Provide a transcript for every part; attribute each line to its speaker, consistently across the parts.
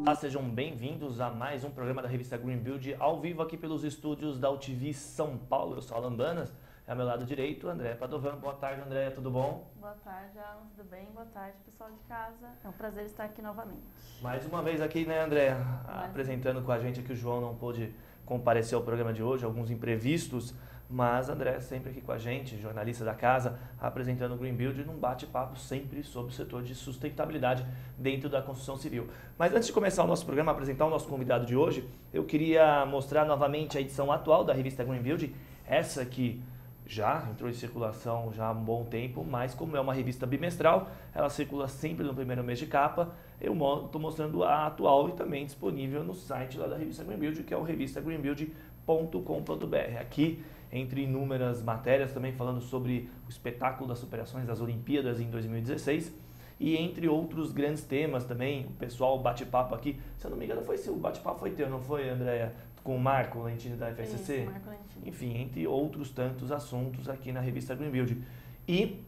Speaker 1: Olá, sejam bem-vindos a mais um programa da revista Green Build, ao vivo aqui pelos estúdios da UTV São Paulo. Eu sou Alan Banas, ao meu lado direito, André Padovan. Boa tarde, André, tudo bom?
Speaker 2: Boa tarde, Alan, tudo bem? Boa tarde, pessoal de casa. É um prazer estar aqui novamente.
Speaker 1: Mais uma vez aqui, né, André, apresentando com a gente aqui. O João não pôde comparecer ao programa de hoje, alguns imprevistos, mas André sempre aqui com a gente, jornalista da casa, apresentando o Green Build num bate-papo sempre sobre o setor de sustentabilidade dentro da construção civil. Mas antes de começar o nosso programa, apresentar o nosso convidado de hoje, eu queria mostrar novamente a edição atual da revista Green Build, essa que já entrou em circulação já há um bom tempo, mas como é uma revista bimestral, ela circula sempre no primeiro mês de capa. Eu estou mostrando a atual e também disponível no site lá da revista Green Build, que é o revistagreenbuild.com.br. Aqui, entre inúmeras matérias, também falando sobre o espetáculo das superações das Olimpíadas em 2016 e entre outros grandes temas também. O pessoal bate-papo aqui, se eu não me engano, o bate-papo foi teu, não foi, Andréia? Com o Marco Lentini da FSC?
Speaker 2: Isso, Marco Lentini.
Speaker 1: Enfim, entre outros tantos assuntos aqui na revista Green Build. E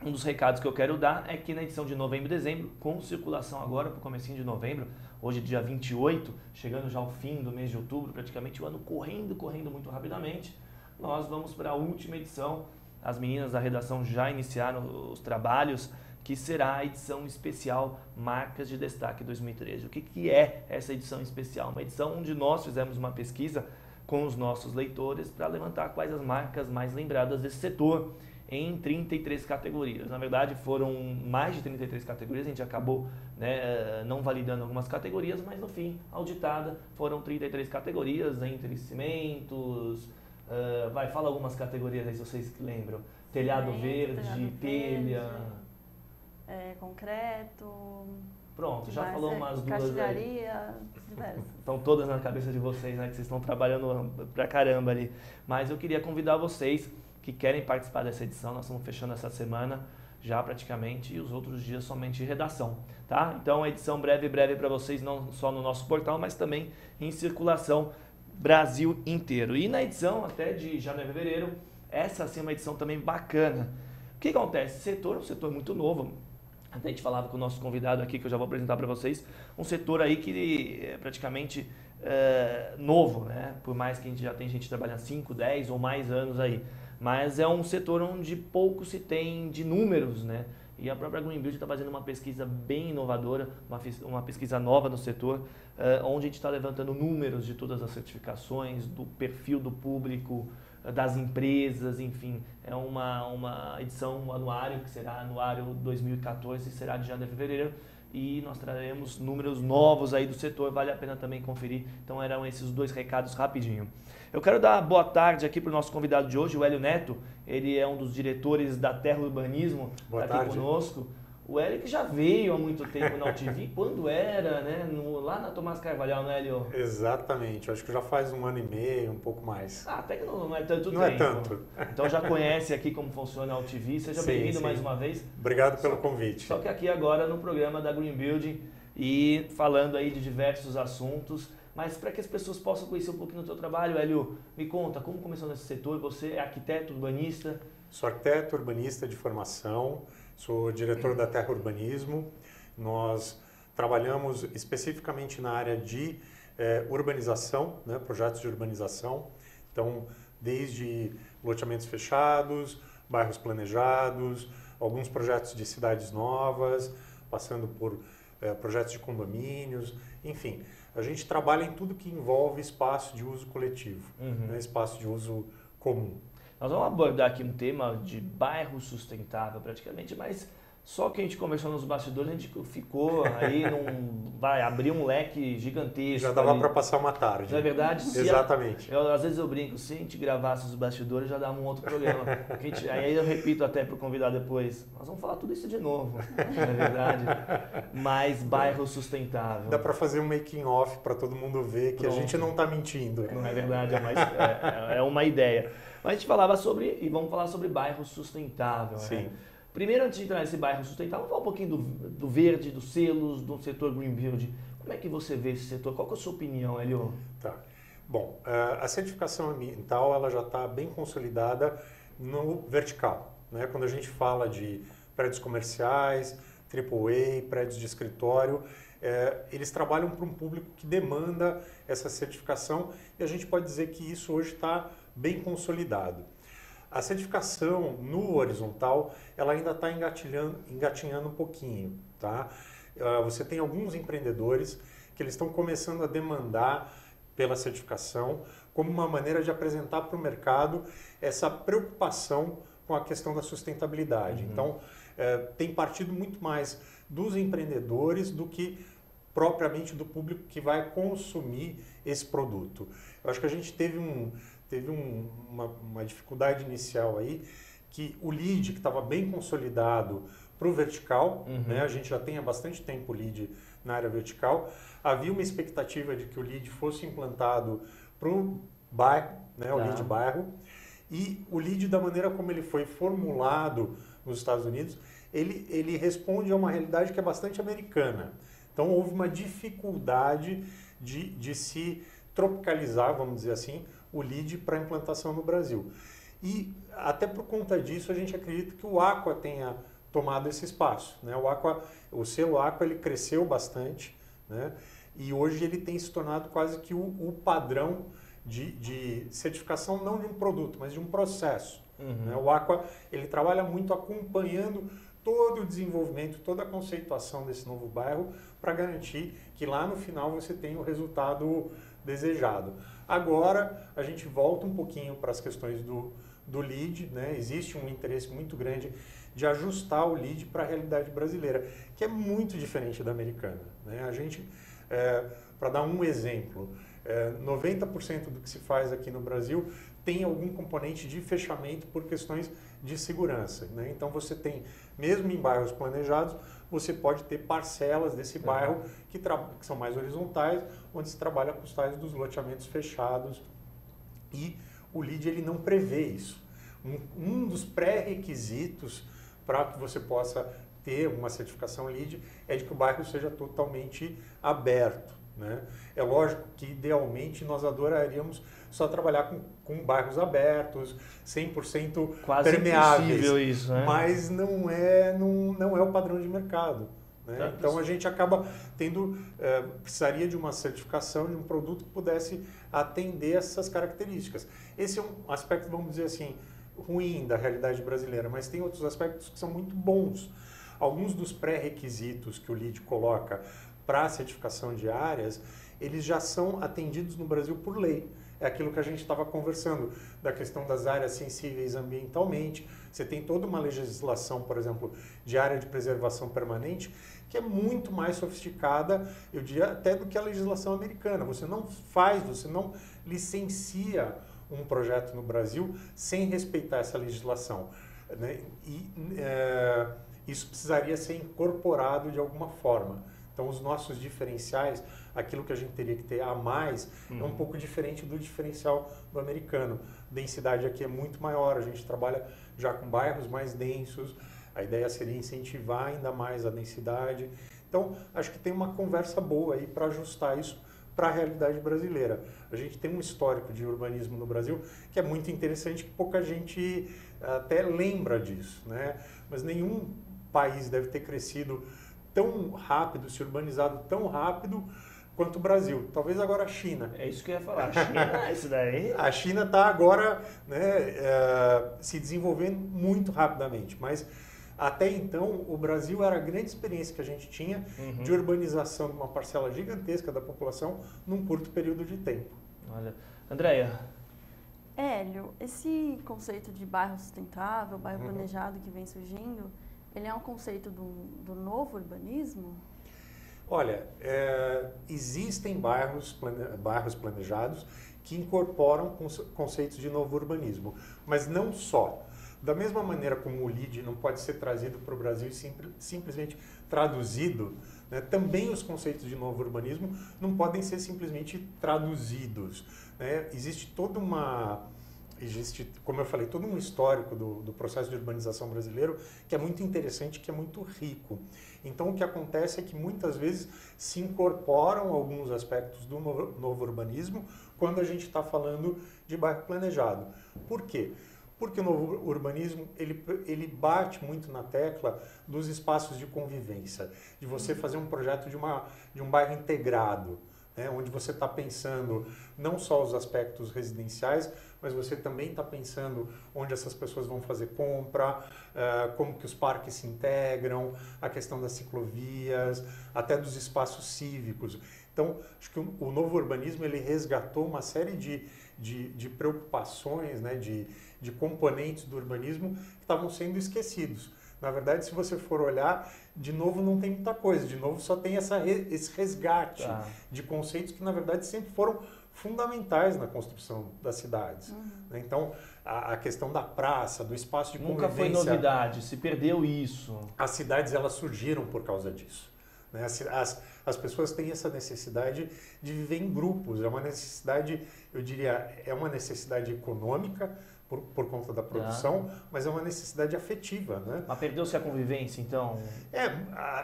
Speaker 1: um dos recados que eu quero dar é que na edição de novembro e dezembro, com circulação agora para o comecinho de novembro, hoje dia 28, chegando já ao fim do mês de outubro, praticamente o ano correndo muito rapidamente, nós vamos para a última edição. As meninas da redação já iniciaram os trabalhos, que será a edição especial Marcas de Destaque 2013. O que é essa edição especial? Uma edição onde nós fizemos uma pesquisa com os nossos leitores para levantar quais as marcas mais lembradas desse setor em 33 categorias. Na verdade, foram mais de 33 categorias, a gente acabou não validando algumas categorias, mas no fim, auditada, foram 33 categorias entre cimentos, fala algumas categorias aí se vocês lembram. Telhado verde, telha...
Speaker 2: concreto...
Speaker 1: Pronto, já falou umas duas
Speaker 2: aí. Diversas.
Speaker 1: Estão todas na cabeça de vocês, né? Que vocês estão trabalhando pra caramba ali. Mas eu queria convidar vocês que querem participar dessa edição. Nós estamos fechando essa semana já praticamente e os outros dias somente redação, tá? Então a edição breve para vocês, não só no nosso portal, mas também em circulação Brasil inteiro. E na edição até de janeiro e fevereiro, essa sim é uma edição também bacana. O que acontece? Esse setor é um setor muito novo. Até a gente falava com o nosso convidado aqui, que eu já vou apresentar para vocês, um setor aí que é praticamente novo, né? Por mais que a gente já tem gente trabalhando 5, 10 ou mais anos aí. Mas é um setor onde pouco se tem de números, né? E a própria Green Build está fazendo uma pesquisa bem inovadora, uma pesquisa nova no setor, onde a gente está levantando números de todas as certificações, do perfil do público, das empresas, enfim. É uma edição, um anuário, que será anuário 2014, será de janeiro e fevereiro, e nós traremos números novos aí do setor, vale a pena também conferir. Então eram esses dois recados rapidinho. Eu quero dar boa tarde aqui para o nosso convidado de hoje, o Hélio Neto. Ele é um dos diretores da Terra Urbanismo, está aqui conosco. O Hélio que já veio há muito tempo na UTV, quando era, né? Lá na Tomás Carvalhal, né, Hélio?
Speaker 3: Exatamente, acho que já faz 1 ano e meio, um pouco mais.
Speaker 1: Até que não é tanto tempo.
Speaker 3: Não é tanto.
Speaker 1: Então já conhece aqui como funciona a UTV, seja bem-vindo mais uma vez.
Speaker 3: Obrigado pelo convite.
Speaker 1: Só que aqui agora no programa da Green Build e falando aí de diversos assuntos, mas para que as pessoas possam conhecer um pouquinho do seu trabalho, Hélio, me conta, como começou nesse setor? Você é arquiteto, urbanista?
Speaker 3: Sou arquiteto, urbanista de formação, sou diretor da Terra Urbanismo. Nós trabalhamos especificamente na área de urbanização, né, projetos de urbanização. Então, desde loteamentos fechados, bairros planejados, alguns projetos de cidades novas, passando por projetos de condomínios, enfim. A gente trabalha em tudo que envolve espaço de uso coletivo, né, espaço de uso comum.
Speaker 1: Nós vamos abordar aqui um tema de bairro sustentável praticamente, mas só que a gente conversou nos bastidores, a gente ficou aí abrir um leque gigantesco.
Speaker 3: Já dava para passar uma tarde.
Speaker 1: Não é verdade?
Speaker 3: Exatamente.
Speaker 1: Às vezes eu brinco, se a gente gravasse os bastidores já dava um outro programa. Aí eu repito até para o convidado depois, nós vamos falar tudo isso de novo, não é verdade? Mas bairro sustentável.
Speaker 3: Dá para fazer um making off para todo mundo ver que Pronto. A gente não está mentindo.
Speaker 1: Não é verdade, é uma ideia. Mas a gente falava e vamos falar sobre bairro sustentável.
Speaker 3: Sim.
Speaker 1: Né? Primeiro, antes de entrar nesse bairro sustentável, vamos falar um pouquinho do verde, dos selos, do setor Green Build. Como é que você vê esse setor? Qual que é a sua opinião, Hélio?
Speaker 3: Tá. Bom, a certificação ambiental ela já está bem consolidada no vertical. Né? Quando a gente fala de prédios comerciais, AAA, prédios de escritório, eles trabalham para um público que demanda essa certificação e a gente pode dizer que isso hoje está bem consolidado. A certificação no horizontal, ela ainda está engatinhando um pouquinho, tá? Você tem alguns empreendedores que eles estão começando a demandar pela certificação como uma maneira de apresentar para o mercado essa preocupação com a questão da sustentabilidade. Então, tem partido muito mais dos empreendedores do que propriamente do público que vai consumir esse produto. Eu acho que a gente teve uma dificuldade inicial aí, que o lead, que estava bem consolidado para o vertical, né? A gente já tem há bastante tempo o lead na área vertical, havia uma expectativa de que o lead fosse implantado para o bairro, né? O lead bairro, e o lead, da maneira como ele foi formulado nos Estados Unidos, ele responde a uma realidade que é bastante americana. Então, houve uma dificuldade de se tropicalizar, vamos dizer assim, o lead para implantação no Brasil. E, até por conta disso, a gente acredita que o Aqua tenha tomado esse espaço, né? O selo Aqua, ele cresceu bastante, né? E hoje ele tem se tornado quase que o padrão de certificação, não de um produto, mas de um processo. Né? O Aqua, ele trabalha muito acompanhando todo o desenvolvimento, toda a conceituação desse novo bairro para garantir que lá no final você tenha o resultado desejado. Agora, a gente volta um pouquinho para as questões do lead, né? Existe um interesse muito grande de ajustar o lead para a realidade brasileira, que é muito diferente da americana. Né? A gente, para dar um exemplo, 90% do que se faz aqui no Brasil tem algum componente de fechamento por questões de segurança. Né? Então você tem, mesmo em bairros planejados, você pode ter parcelas desse bairro que são mais horizontais, onde se trabalha com os tais dos loteamentos fechados. E o LEED, ele não prevê isso. Um dos pré-requisitos para que você possa ter uma certificação LEED é de que o bairro seja totalmente aberto. Né? É lógico que, idealmente, nós adoraríamos só trabalhar com bairros abertos, 100%
Speaker 1: quase
Speaker 3: permeáveis.
Speaker 1: Impossível isso, né?
Speaker 3: Mas não é o padrão de mercado. Né? Então, a gente acaba precisaria de uma certificação de um produto que pudesse atender essas características. Esse é um aspecto, vamos dizer assim, ruim da realidade brasileira, mas tem outros aspectos que são muito bons. Alguns dos pré-requisitos que o LEED coloca para a certificação de áreas, eles já são atendidos no Brasil por lei. É aquilo que a gente estava conversando, da questão das áreas sensíveis ambientalmente. Você tem toda uma legislação, por exemplo, de área de preservação permanente, que é muito mais sofisticada, eu diria, até do que a legislação americana. Você não licencia um projeto no Brasil sem respeitar essa legislação. Né? Isso precisaria ser incorporado de alguma forma. Então, os nossos diferenciais, aquilo que a gente teria que ter a mais, é um pouco diferente do diferencial do americano. A densidade aqui é muito maior, a gente trabalha já com bairros mais densos, a ideia seria incentivar ainda mais a densidade. Então, acho que tem uma conversa boa aí para ajustar isso para a realidade brasileira. A gente tem um histórico de urbanismo no Brasil que é muito interessante, que pouca gente até lembra disso, né? Mas nenhum país deve ter crescido tão rápido, se urbanizado tão rápido quanto o Brasil. Talvez agora a China.
Speaker 1: É isso que eu ia falar. A China, isso daí.
Speaker 3: A China está agora, né, se desenvolvendo muito rapidamente, mas até então o Brasil era a grande experiência que a gente tinha de urbanização de uma parcela gigantesca da população num curto período de tempo.
Speaker 1: Olha, Andréia.
Speaker 2: Hélio, esse conceito de bairro sustentável, bairro planejado que vem surgindo, ele é um conceito do novo urbanismo?
Speaker 3: Olha, existem bairros planejados que incorporam conceitos de novo urbanismo, mas não só. Da mesma maneira como o LEED não pode ser trazido para o Brasil e simplesmente traduzido, né, também os conceitos de novo urbanismo não podem ser simplesmente traduzidos. Né? Existe, como eu falei, todo um histórico do processo de urbanização brasileiro que é muito interessante, que é muito rico. Então, o que acontece é que muitas vezes se incorporam alguns aspectos do novo urbanismo quando a gente está falando de bairro planejado. Por quê? Porque o novo urbanismo, ele bate muito na tecla dos espaços de convivência, de você fazer um projeto de um bairro integrado, né, onde você está pensando não só os aspectos residenciais, mas você também está pensando onde essas pessoas vão fazer compra, como que os parques se integram, a questão das ciclovias, até dos espaços cívicos. Então, acho que o novo urbanismo ele resgatou uma série de preocupações, né, de componentes do urbanismo que estavam sendo esquecidos. Na verdade, se você for olhar, de novo não tem muita coisa, de novo só tem esse resgate de conceitos que, na verdade, sempre foram fundamentais na construção das cidades. Então, a questão da praça, do espaço de convivência...
Speaker 1: Nunca foi novidade, se perdeu isso.
Speaker 3: As cidades, elas surgiram por causa disso. Né? As pessoas têm essa necessidade de viver em grupos, é uma necessidade, eu diria, é uma necessidade econômica, por conta da produção, mas é uma necessidade afetiva, né?
Speaker 1: Mas perdeu-se a convivência, então?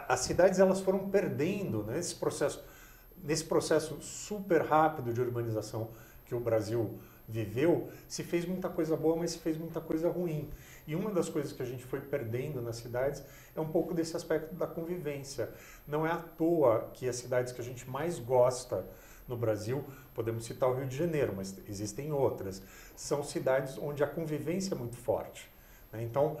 Speaker 3: As cidades elas foram perdendo, né, nesse processo super rápido de urbanização que o Brasil viveu, se fez muita coisa boa, mas se fez muita coisa ruim. E uma das coisas que a gente foi perdendo nas cidades é um pouco desse aspecto da convivência. Não é à toa que as cidades que a gente mais gosta no Brasil, podemos citar o Rio de Janeiro, mas existem outras, são cidades onde a convivência é muito forte. Né? Então,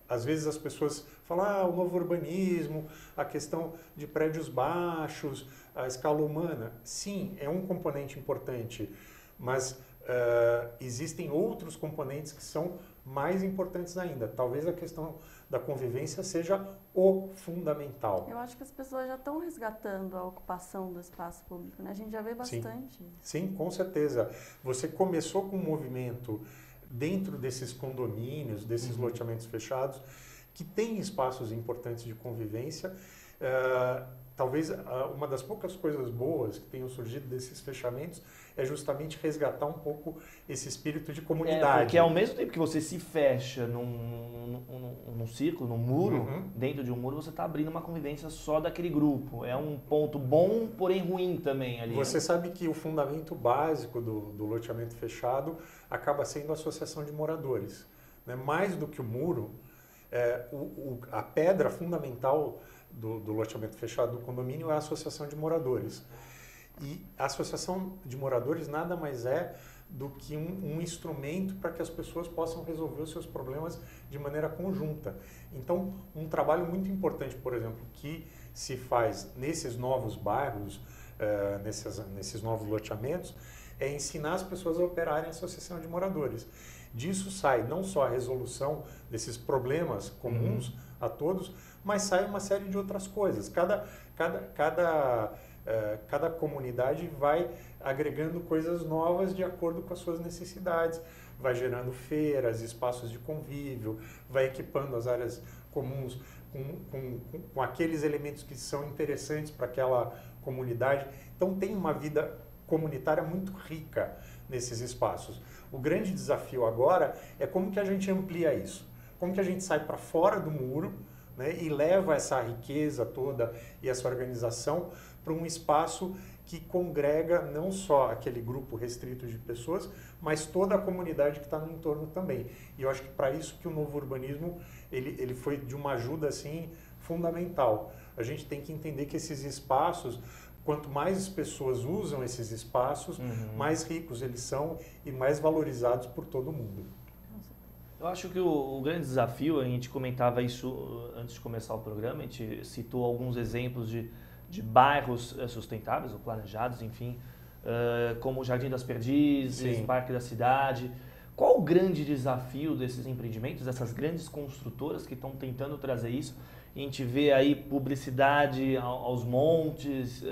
Speaker 3: às vezes as pessoas falam, o novo urbanismo, a questão de prédios baixos, a escala humana. Sim, é um componente importante, mas existem outros componentes que são mais importantes ainda. Talvez a questão da convivência seja o fundamental.
Speaker 2: Eu acho que as pessoas já estão resgatando a ocupação do espaço público, né? A gente já vê bastante.
Speaker 3: Sim, com certeza. Você começou com um movimento dentro desses condomínios, desses loteamentos fechados, que tem espaços importantes de convivência. Talvez uma das poucas coisas boas que tenham surgido desses fechamentos é justamente resgatar um pouco esse espírito de comunidade.
Speaker 1: Porque ao mesmo tempo que você se fecha num círculo, num muro, dentro de um muro, você está abrindo uma convivência só daquele grupo. É um ponto bom, porém ruim também ali.
Speaker 3: Você sabe que o fundamento básico do loteamento fechado acaba sendo a associação de moradores. Né? Mais do que o muro, a pedra fundamental do loteamento fechado do condomínio é a associação de moradores. E a associação de moradores nada mais é do que um instrumento para que as pessoas possam resolver os seus problemas de maneira conjunta. Então, um trabalho muito importante, por exemplo, que se faz nesses novos bairros, nesses novos loteamentos, é ensinar as pessoas a operarem a associação de moradores. Disso sai não só a resolução desses problemas comuns a todos, mas sai uma série de outras coisas. Cada comunidade vai agregando coisas novas de acordo com as suas necessidades, vai gerando feiras, espaços de convívio, vai equipando as áreas comuns com aqueles elementos que são interessantes para aquela comunidade. Então tem uma vida comunitária muito rica nesses espaços. O grande desafio agora é como que a gente amplia isso, como que a gente sai para fora do muro, né, e leva essa riqueza toda e essa organização para um espaço que congrega não só aquele grupo restrito de pessoas, mas toda a comunidade que está no entorno também. E eu acho que para isso que o novo urbanismo ele foi de uma ajuda assim fundamental. A gente tem que entender que esses espaços, quanto mais pessoas usam esses espaços, mais ricos eles são e mais valorizados por todo mundo.
Speaker 1: Eu acho que o grande desafio, a gente comentava isso antes de começar o programa, a gente citou alguns exemplos de bairros sustentáveis ou planejados, enfim, como o Jardim das Perdizes,
Speaker 3: Sim.
Speaker 1: Parque da Cidade. Qual o grande desafio desses empreendimentos, dessas grandes construtoras que estão tentando trazer isso? A gente vê aí publicidade aos montes,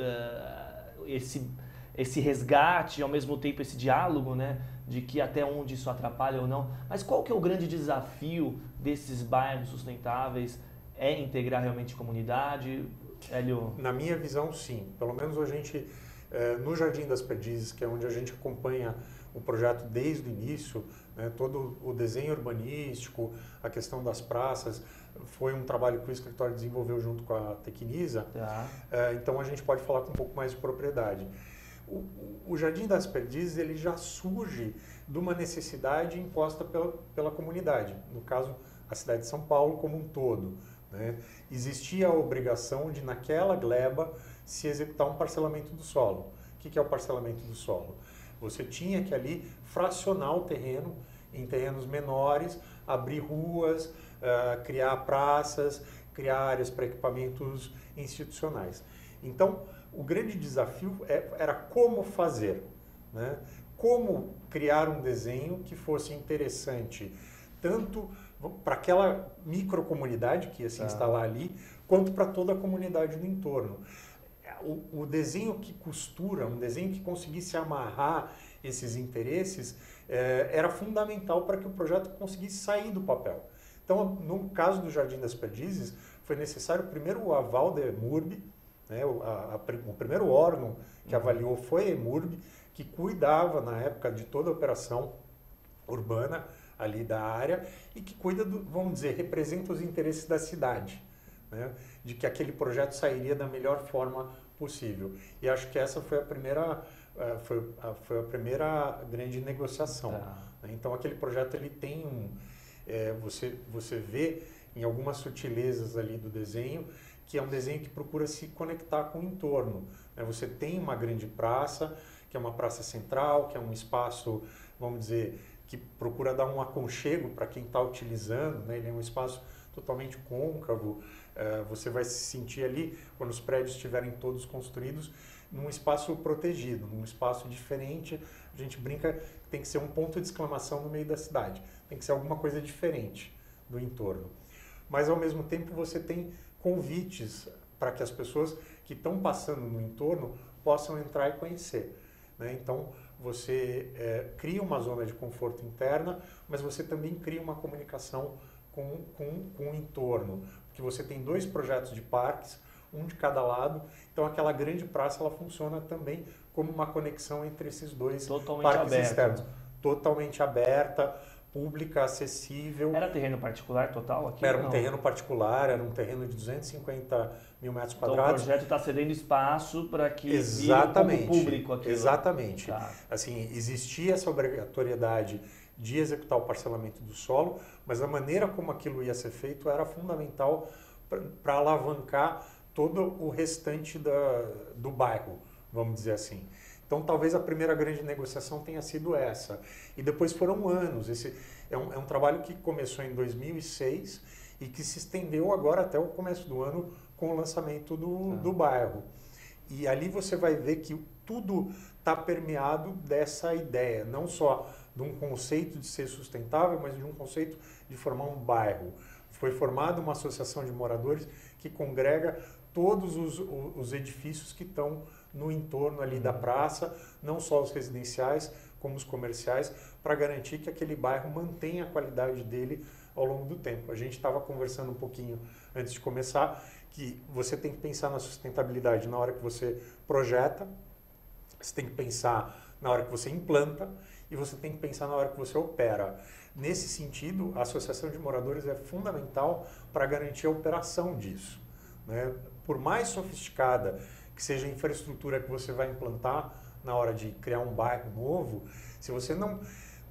Speaker 1: esse resgate, ao mesmo tempo esse diálogo, né, de que até onde isso atrapalha ou não. Mas qual que é o grande desafio desses bairros sustentáveis? É integrar realmente comunidade? Hélio?
Speaker 3: Na minha visão, sim. Pelo menos a gente, no Jardim das Perdizes, que é onde a gente acompanha o projeto desde o início, né, todo o desenho urbanístico, a questão das praças, foi um trabalho que o escritório desenvolveu junto com a Tecnisa.
Speaker 1: Tá.
Speaker 3: Então a gente pode falar com um pouco mais de propriedade. O Jardim das Perdizes ele já surge de uma necessidade imposta pela comunidade, no caso, a cidade de São Paulo como um todo, né? Existia a obrigação de, naquela gleba, se executar um parcelamento do solo. O que é o parcelamento do solo? Você tinha que ali fracionar o terreno em terrenos menores, abrir ruas, criar praças, criar áreas para equipamentos institucionais. Então, o grande desafio era como fazer, né? Como criar um desenho que fosse interessante, tanto para aquela microcomunidade que ia se instalar ali, quanto para toda a comunidade do entorno. O desenho que costura, um desenho que conseguisse amarrar esses interesses, era fundamental para que o projeto conseguisse sair do papel. Então, no caso do Jardim das Perdizes, foi necessário primeiro o aval da EMURB, né? O primeiro órgão que avaliou foi a EMURB, que cuidava, na época, de toda a operação urbana ali da área e que cuida, vamos dizer, representa os interesses da cidade, né? De que aquele projeto sairia da melhor forma possível. E acho que essa foi a primeira, foi a primeira grande negociação. Né? Então, aquele projeto ele tem você vê em algumas sutilezas ali do desenho, que é um desenho que procura se conectar com o entorno, né? Você tem uma grande praça, que é uma praça central, que é um espaço, vamos dizer, que procura dar um aconchego para quem está utilizando, né? Ele é um espaço totalmente côncavo, você vai se sentir ali, quando os prédios estiverem todos construídos, num espaço protegido, num espaço diferente. A gente brinca que tem que ser um ponto de exclamação no meio da cidade, tem que ser alguma coisa diferente do entorno. Mas, ao mesmo tempo, você tem convites para que as pessoas que estão passando no entorno possam entrar e conhecer, né? Então, você cria uma zona de conforto interna, mas você também cria uma comunicação com o entorno, porque você tem 2 projetos de parques, um de cada lado, então aquela grande praça ela funciona também como uma conexão entre esses 2 parques externos. Totalmente aberta, pública, acessível.
Speaker 1: Era terreno particular total aqui?
Speaker 3: Era um terreno particular, era um terreno de 250 mil metros quadrados.
Speaker 1: Então o projeto está cedendo espaço para que
Speaker 3: exatamente,
Speaker 1: vire público aqui.
Speaker 3: Exatamente.
Speaker 1: Tá.
Speaker 3: Assim, existia essa obrigatoriedade de executar o parcelamento do solo, mas a maneira como aquilo ia ser feito era fundamental para alavancar todo o restante do bairro, vamos dizer assim. Então, talvez a primeira grande negociação tenha sido essa. E depois foram anos. Esse é um trabalho que começou em 2006 e que se estendeu agora até o começo do ano com o lançamento do bairro. E ali você vai ver que tudo está permeado dessa ideia, não só de um conceito de ser sustentável, mas de um conceito de formar um bairro. Foi formada uma associação de moradores que congrega todos os edifícios que estão no entorno ali da praça, não só os residenciais, como os comerciais, para garantir que aquele bairro mantenha a qualidade dele ao longo do tempo. A gente estava conversando um pouquinho antes de começar que você tem que pensar na sustentabilidade na hora que você projeta, você tem que pensar na hora que você implanta e você tem que pensar na hora que você opera. Nesse sentido, a associação de moradores é fundamental para garantir a operação disso, né? Por mais sofisticada que seja a infraestrutura que você vai implantar na hora de criar um bairro novo, se você não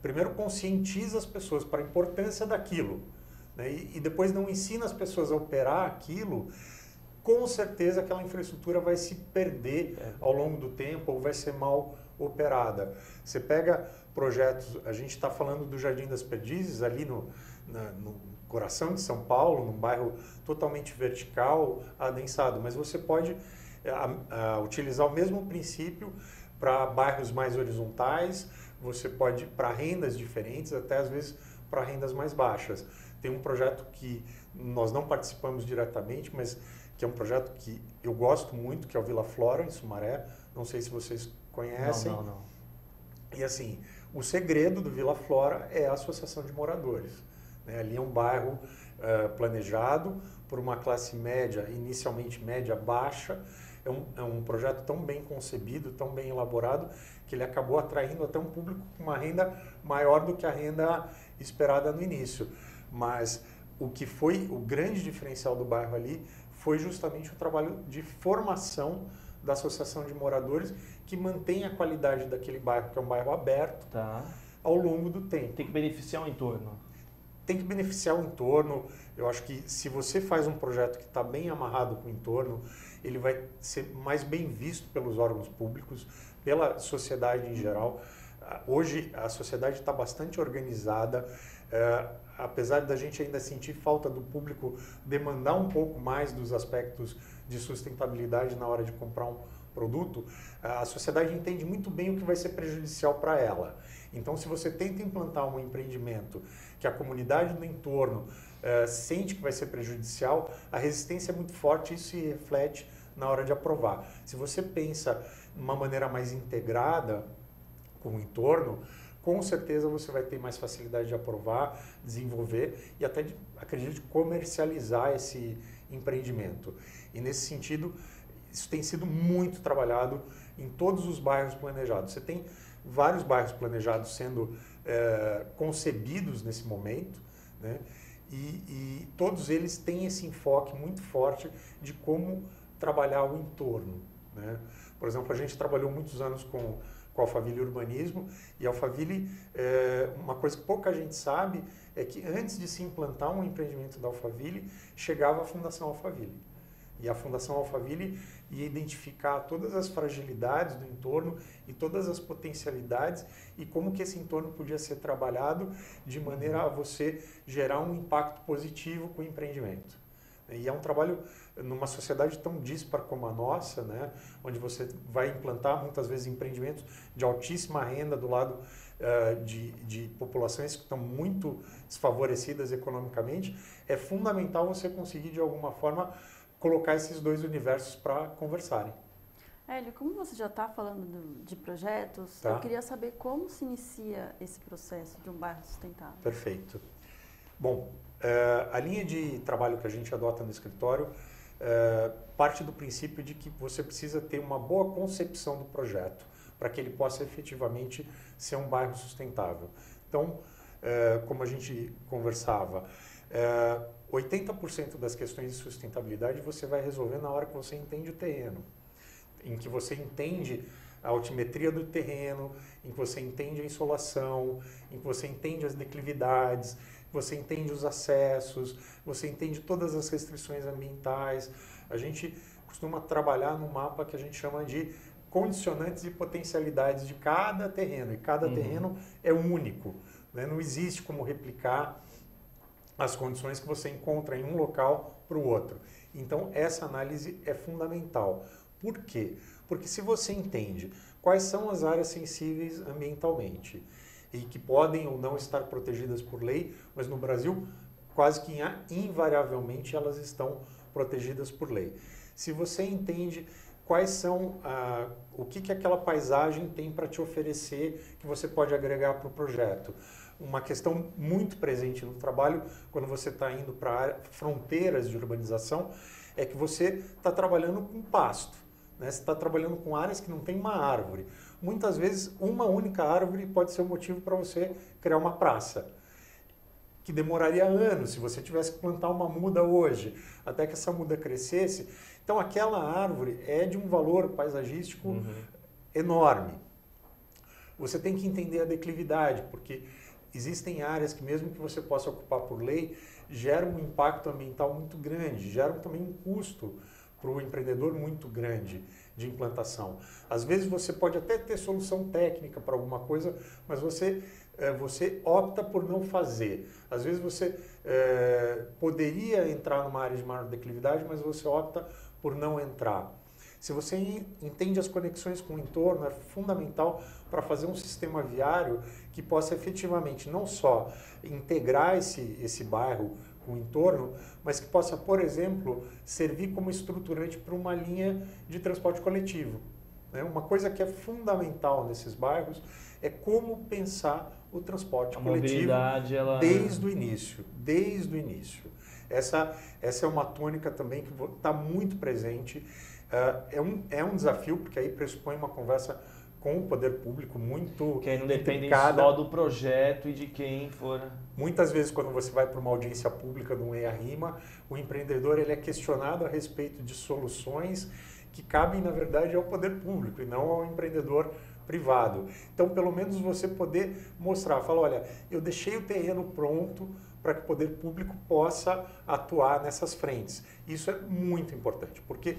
Speaker 3: primeiro conscientiza as pessoas para a importância daquilo, né, e depois não ensina as pessoas a operar aquilo, com certeza aquela infraestrutura vai se perder ao longo do tempo ou vai ser mal operada. Você pega projetos, a gente está falando do Jardim das Perdizes, ali no coração de São Paulo, num bairro totalmente vertical, adensado, mas você pode utilizar o mesmo princípio para bairros mais horizontais, você pode para rendas diferentes, até às vezes para rendas mais baixas. Tem um projeto que nós não participamos diretamente, mas que é um projeto que eu gosto muito, que é o Vila Flora, em Sumaré. Não sei se vocês conhecem.
Speaker 1: Não.
Speaker 3: E assim, o segredo do Vila Flora é a associação de moradores, né? Ali é um bairro planejado por uma classe média, inicialmente média baixa. É um projeto tão bem concebido, tão bem elaborado, que ele acabou atraindo até um público com uma renda maior do que a renda esperada no início. Mas o que foi o grande diferencial do bairro ali foi justamente o trabalho de formação da associação de moradores que mantém a qualidade daquele bairro, que é um bairro aberto, ao longo do tempo.
Speaker 1: Tem que beneficiar o entorno.
Speaker 3: Tem que beneficiar o entorno. Eu acho que se você faz um projeto que está bem amarrado com o entorno, ele vai ser mais bem visto pelos órgãos públicos, pela sociedade em geral. Hoje a sociedade está bastante organizada, apesar da gente ainda sentir falta do público demandar um pouco mais dos aspectos de sustentabilidade na hora de comprar um produto, a sociedade entende muito bem o que vai ser prejudicial para ela. Então, se você tenta implantar um empreendimento que a comunidade do entorno sente que vai ser prejudicial, a resistência é muito forte e isso se reflete na hora de aprovar. Se você pensa de uma maneira mais integrada com o entorno, com certeza você vai ter mais facilidade de aprovar, desenvolver e até, acredito, comercializar esse empreendimento. E nesse sentido, isso tem sido muito trabalhado em todos os bairros planejados. Você tem vários bairros planejados sendo concebidos nesse momento, né? E todos eles têm esse enfoque muito forte de como trabalhar o entorno, né? Por exemplo, a gente trabalhou muitos anos com Alphaville Urbanismo, e Alphaville, uma coisa que pouca gente sabe é que antes de se implantar um empreendimento da Alphaville, chegava a Fundação Alphaville. E a Fundação Alphaville ia identificar todas as fragilidades do entorno e todas as potencialidades e como que esse entorno podia ser trabalhado de maneira a você gerar um impacto positivo com o empreendimento. E é um trabalho numa sociedade tão dispara como a nossa, né, onde você vai implantar muitas vezes empreendimentos de altíssima renda do lado de populações que estão muito desfavorecidas economicamente, é fundamental você conseguir de alguma forma colocar esses dois universos para conversarem.
Speaker 2: Hélio, como você já está falando de projetos,
Speaker 3: tá.
Speaker 2: Eu queria saber como se inicia esse processo de um bairro sustentável.
Speaker 3: Perfeito. Bom, a linha de trabalho que a gente adota no escritório parte do princípio de que você precisa ter uma boa concepção do projeto para que ele possa efetivamente ser um bairro sustentável. Então, como a gente conversava, 80% das questões de sustentabilidade você vai resolver na hora que você entende o terreno, em que você entende a altimetria do terreno, em que você entende a insolação, em que você entende as declividades, você entende os acessos, você entende todas as restrições ambientais. A gente costuma trabalhar num mapa que a gente chama de condicionantes e potencialidades de cada terreno, e cada terreno é único, né? Não existe como replicar as condições que você encontra em um local para o outro. Então, essa análise é fundamental. Por quê? Porque se você entende quais são as áreas sensíveis ambientalmente e que podem ou não estar protegidas por lei, mas no Brasil quase que invariavelmente elas estão protegidas por lei. Se você entende quais são, o que aquela paisagem tem para te oferecer que você pode agregar para o projeto. Uma questão muito presente no trabalho, quando você está indo para fronteiras de urbanização, é que você está trabalhando com pasto, né? Você está trabalhando com áreas que não tem uma árvore. Muitas vezes, uma única árvore pode ser o motivo para você criar uma praça, que demoraria anos se você tivesse que plantar uma muda hoje, até que essa muda crescesse. Então, aquela árvore é de um valor paisagístico enorme. Você tem que entender a declividade, porque existem áreas que, mesmo que você possa ocupar por lei, geram um impacto ambiental muito grande, geram também um custo para o empreendedor muito grande de implantação. Às vezes você pode até ter solução técnica para alguma coisa, mas você opta por não fazer. Às vezes você poderia entrar numa área de maior declividade, mas você opta por não entrar. Se você entende as conexões com o entorno, é fundamental para fazer um sistema viário que possa efetivamente não só integrar esse bairro com o entorno, mas que possa, por exemplo, servir como estruturante para uma linha de transporte coletivo. Né? Uma coisa que é fundamental nesses bairros é como pensar o transporte coletivo desde o início. Desde o início. Essa é uma tônica também que está muito presente. É um desafio, porque aí pressupõe uma conversa com o poder público muito
Speaker 1: que aí não depende
Speaker 3: intricada.
Speaker 1: Só do projeto e de quem for.
Speaker 3: Muitas vezes, quando você vai para uma audiência pública de um EIA-RIMA, o empreendedor ele é questionado a respeito de soluções que cabem, na verdade, ao poder público e não ao empreendedor privado. Então, pelo menos você poder mostrar, falar, olha, eu deixei o terreno pronto para que o poder público possa atuar nessas frentes. Isso é muito importante, porque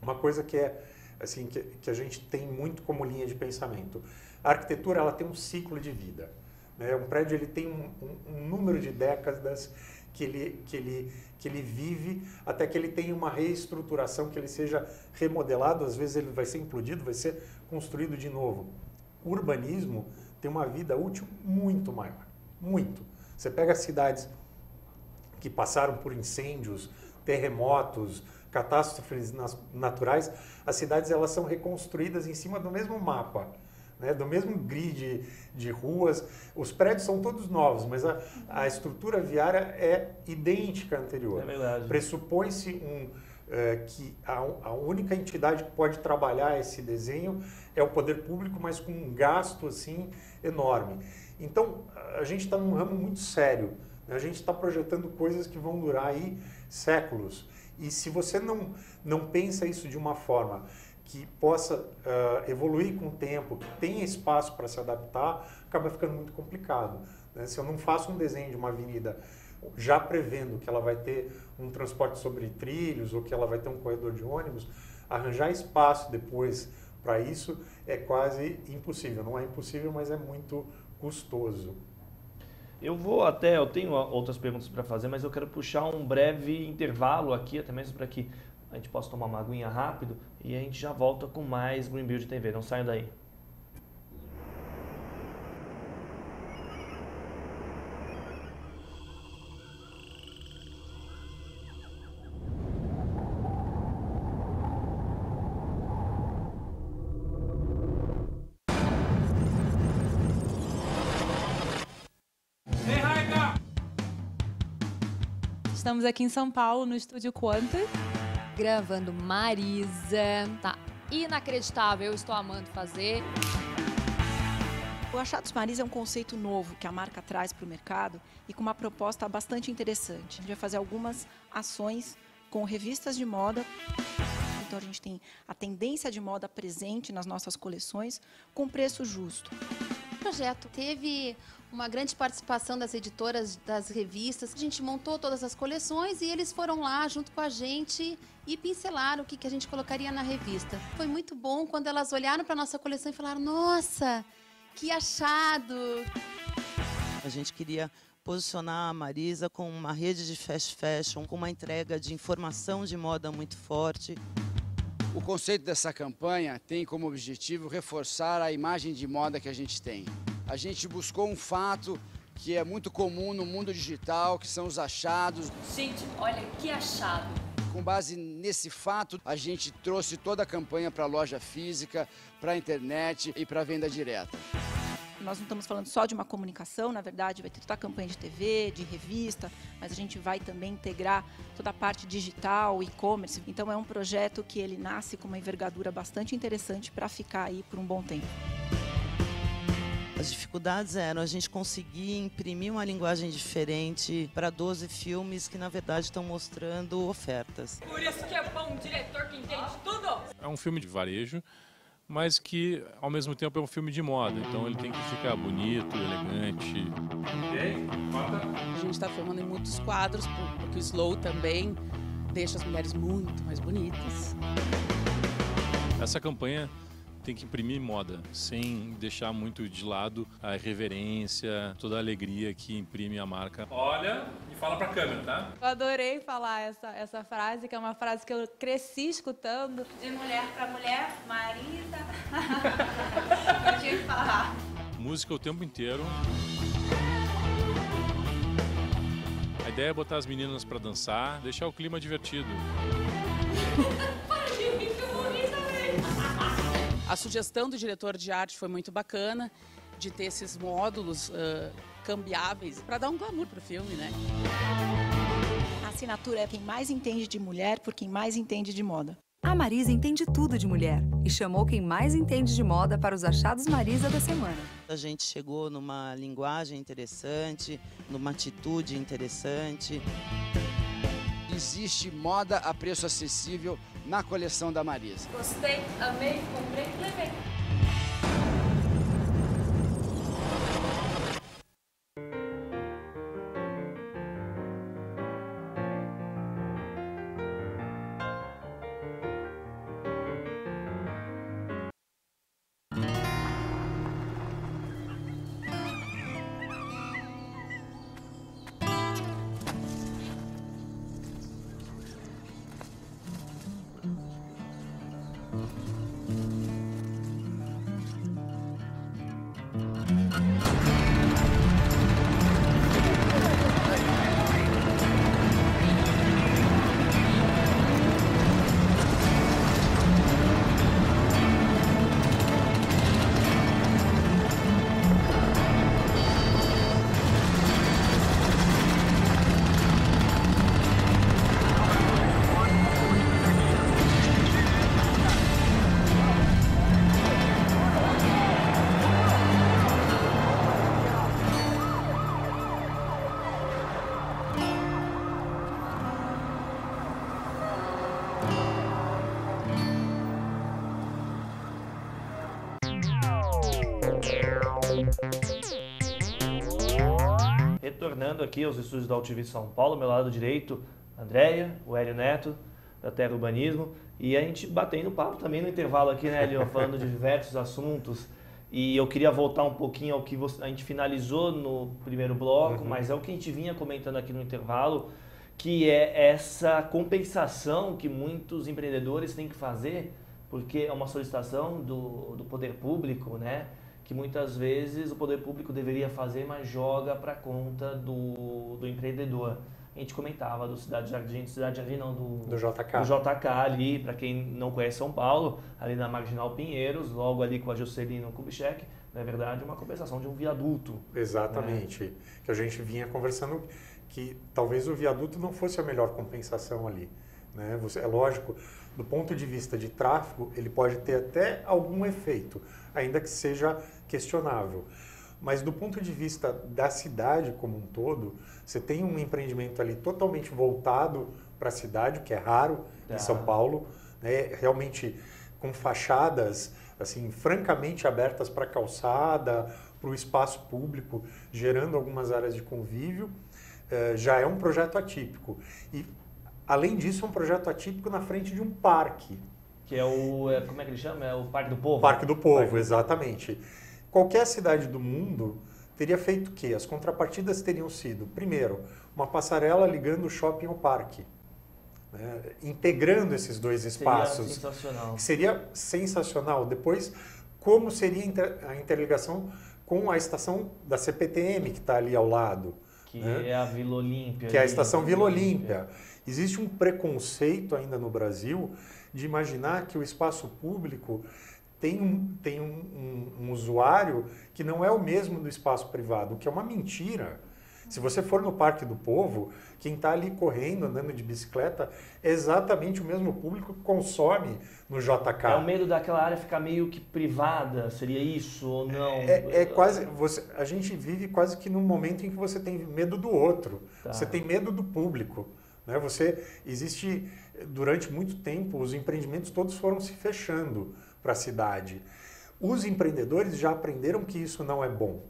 Speaker 3: uma coisa que é assim que a gente tem muito como linha de pensamento, a arquitetura ela tem um ciclo de vida, né? Um prédio ele tem um número de décadas que ele vive até que ele tenha uma reestruturação, que ele seja remodelado, às vezes ele vai ser implodido, vai ser construído de novo. O urbanismo tem uma vida útil muito maior, muito. Você pega cidades que passaram por incêndios, terremotos, catástrofes naturais, as cidades elas são reconstruídas em cima do mesmo mapa, né, do mesmo grid de ruas. Os prédios são todos novos, mas a estrutura viária é idêntica à anterior.
Speaker 1: É verdade.
Speaker 3: Pressupõe-se que a única entidade que pode trabalhar esse desenho é o poder público, mas com um gasto assim enorme. Então, a gente está num ramo muito sério, né? A gente está projetando coisas que vão durar aí séculos. E se você não pensa isso de uma forma que possa evoluir com o tempo, que tenha espaço para se adaptar, acaba ficando muito complicado, né? Se eu não faço um desenho de uma avenida já prevendo que ela vai ter um transporte sobre trilhos ou que ela vai ter um corredor de ônibus, arranjar espaço depois para isso é quase impossível. Não é impossível, mas é muito custoso.
Speaker 1: Eu tenho outras perguntas para fazer, mas eu quero puxar um breve intervalo aqui, até mesmo para que a gente possa tomar uma aguinha rápido e a gente já volta com mais Green Build TV. Não saiam daí.
Speaker 4: Estamos aqui em São Paulo, no Estúdio Quanta.
Speaker 5: Gravando Marisa. Tá inacreditável, eu estou amando fazer.
Speaker 6: O Achados Marisa é um conceito novo que a marca traz para o mercado e com uma proposta bastante interessante. A gente vai fazer algumas ações com revistas de moda. Então a gente tem a tendência de moda presente nas nossas coleções com preço justo.
Speaker 7: O projeto teve uma grande participação das editoras, das revistas. A gente montou todas as coleções e eles foram lá junto com a gente e pincelaram o que a gente colocaria na revista. Foi muito bom quando elas olharam para a nossa coleção e falaram: nossa, que achado!
Speaker 8: A gente queria posicionar a Marisa com uma rede de fast fashion, com uma entrega de informação de moda muito forte.
Speaker 9: O conceito dessa campanha tem como objetivo reforçar a imagem de moda que a gente tem. A gente buscou um fato que é muito comum no mundo digital, que são os achados.
Speaker 5: Gente, olha que achado!
Speaker 9: Com base nesse fato, a gente trouxe toda a campanha para a loja física, para a internet e para a venda direta.
Speaker 6: Nós não estamos falando só de uma comunicação, na verdade vai ter toda a campanha de TV, de revista, mas a gente vai também integrar toda a parte digital, e-commerce. Então é um projeto que ele nasce com uma envergadura bastante interessante para ficar aí por um bom tempo.
Speaker 8: As dificuldades eram a gente conseguir imprimir uma linguagem diferente para 12 filmes que, na verdade, estão mostrando ofertas.
Speaker 5: Por isso que é bom um diretor que entende tudo!
Speaker 10: É um filme de varejo, mas que, ao mesmo tempo, é um filme de moda. Então, ele tem que ficar bonito, elegante.
Speaker 4: A gente está filmando em muitos quadros, porque o slow também deixa as mulheres muito mais bonitas.
Speaker 10: Essa campanha tem que imprimir moda, sem deixar muito de lado a reverência, toda a alegria que imprime a marca. Olha e fala pra câmera, tá?
Speaker 4: Eu adorei falar essa frase, que é uma frase que eu cresci escutando.
Speaker 7: De mulher para mulher, Marisa. Eu tinha que falar.
Speaker 10: Música o tempo inteiro. A ideia é botar as meninas pra dançar, deixar o clima divertido.
Speaker 4: A sugestão do diretor de arte foi muito bacana, de ter esses módulos cambiáveis para dar um glamour pro filme, né?
Speaker 6: A assinatura é quem mais entende de mulher por quem mais entende de moda.
Speaker 11: A Marisa entende tudo de mulher e chamou quem mais entende de moda para os Achados Marisa da semana.
Speaker 8: A gente chegou numa linguagem interessante, numa atitude interessante.
Speaker 9: E existe moda a preço acessível na coleção da Marisa.
Speaker 5: Gostei, amei, comprei, levei.
Speaker 1: Retornando aqui aos estúdios da UTV São Paulo, meu lado direito, Andréia, o Hélio Neto, da Terra Urbanismo, e a gente batendo papo também no intervalo aqui, né, Hélio, falando de diversos assuntos. E eu queria voltar um pouquinho ao que a gente finalizou no primeiro bloco, mas é o que a gente vinha comentando aqui no intervalo, que é essa compensação que muitos empreendedores têm que fazer, porque é uma solicitação do poder público, né? Que muitas vezes o poder público deveria fazer, mas joga para conta do empreendedor. A gente comentava do Cidade Jardim não, do JK. Do JK ali, para quem não conhece São Paulo, ali na Marginal Pinheiros, logo ali com a Juscelino Kubitschek, na verdade uma compensação de um viaduto.
Speaker 3: Exatamente, né? Que a gente vinha conversando que talvez o viaduto não fosse a melhor compensação ali, né? É lógico, do ponto de vista de tráfego, ele pode ter até algum efeito, ainda que seja questionável. Mas do ponto de vista da cidade como um todo, você tem um empreendimento ali totalmente voltado para a cidade, o que é raro em São Paulo, né? Realmente com fachadas assim, francamente abertas para a calçada, para o espaço público, gerando algumas áreas de convívio. Já é um projeto atípico. E, além disso, é um projeto atípico na frente de um parque.
Speaker 1: Que é o... como é que ele chama? É o Parque do Povo?
Speaker 3: Parque do Povo, exatamente. Qualquer cidade do mundo teria feito o quê? As contrapartidas teriam sido, primeiro, uma passarela ligando o shopping ao parque, né? Integrando esses dois espaços.
Speaker 1: Seria sensacional.
Speaker 3: Seria sensacional. Depois, como seria a interligação com a estação da CPTM, que está ali ao lado.
Speaker 1: Que é a Vila Olímpia.
Speaker 3: Que é a estação Vila Olímpia. Existe um preconceito ainda no Brasil de imaginar que o espaço público tem um usuário que não é o mesmo do espaço privado, o que é uma mentira. Se você for no Parque do Povo, quem está ali correndo, andando de bicicleta, é exatamente o mesmo público que consome no JK.
Speaker 1: É o medo daquela área ficar meio que privada, seria isso ou não?
Speaker 3: É quase, a gente vive quase que num momento em que você tem medo do outro, você tem medo do público. Né? Existe, durante muito tempo, os empreendimentos todos foram se fechando para a cidade. Os empreendedores já aprenderam que isso não é bom.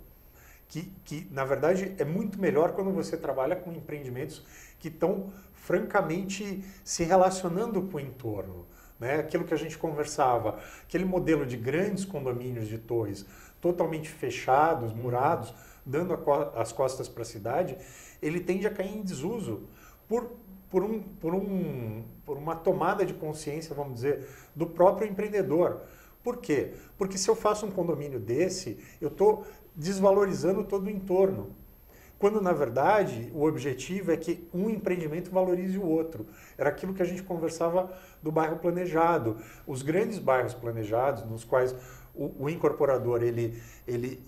Speaker 3: Que, na verdade, é muito melhor quando você trabalha com empreendimentos que estão, francamente, se relacionando com o entorno. Né? Aquilo que a gente conversava, aquele modelo de grandes condomínios de torres totalmente fechados, murados, dando as costas para a cidade, ele tende a cair em desuso por uma tomada de consciência, vamos dizer, do próprio empreendedor. Por quê? Porque se eu faço um condomínio desse, eu estou desvalorizando todo o entorno. Quando, na verdade, o objetivo é que um empreendimento valorize o outro. Era aquilo que a gente conversava do bairro planejado. Os grandes bairros planejados, nos quais o incorporador ele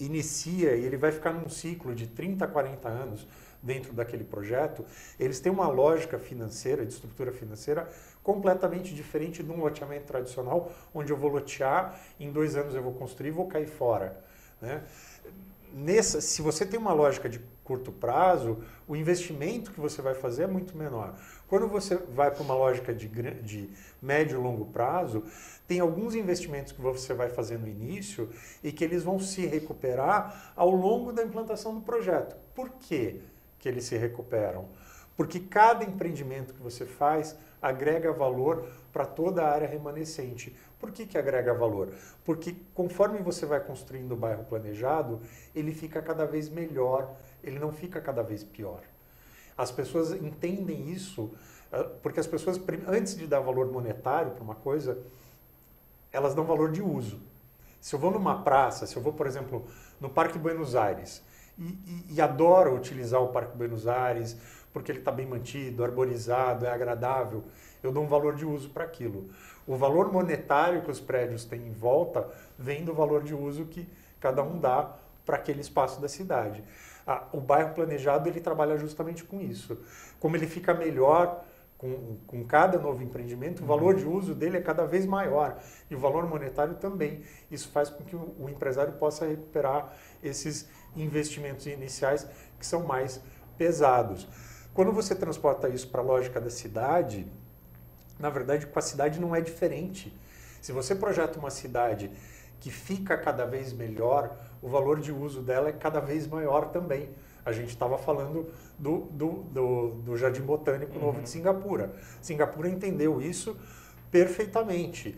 Speaker 3: inicia e ele vai ficar num ciclo de 30 a 40 anos dentro daquele projeto, eles têm uma lógica financeira, de estrutura financeira, completamente diferente de um loteamento tradicional, onde eu vou lotear, em 2 anos eu vou construir e vou cair fora. Né? se você tem uma lógica de curto prazo, o investimento que você vai fazer é muito menor. Quando você vai para uma lógica de médio e longo prazo, tem alguns investimentos que você vai fazer no início e que eles vão se recuperar ao longo da implantação do projeto. Por quê que eles se recuperam? Porque cada empreendimento que você faz agrega valor para toda a área remanescente. Por que agrega valor? Porque conforme você vai construindo o bairro planejado, ele fica cada vez melhor, ele não fica cada vez pior. As pessoas entendem isso, porque as pessoas, antes de dar valor monetário para uma coisa, elas dão valor de uso. Se eu vou numa praça, se eu vou, por exemplo, no Parque Buenos Aires, e adoro utilizar o Parque Buenos Aires, porque ele está bem mantido, arborizado, é agradável, eu dou um valor de uso para aquilo. O valor monetário que os prédios têm em volta vem do valor de uso que cada um dá para aquele espaço da cidade. O bairro planejado ele trabalha justamente com isso. Como ele fica melhor com cada novo empreendimento, o valor de uso dele é cada vez maior. E o valor monetário também. Isso faz com que o empresário possa recuperar esses investimentos iniciais que são mais pesados. Quando você transporta isso para a lógica da cidade, na verdade, com a cidade não é diferente. Se você projeta uma cidade que fica cada vez melhor, o valor de uso dela é cada vez maior também. A gente estava falando do Jardim Botânico Novo de Singapura. Singapura entendeu isso perfeitamente.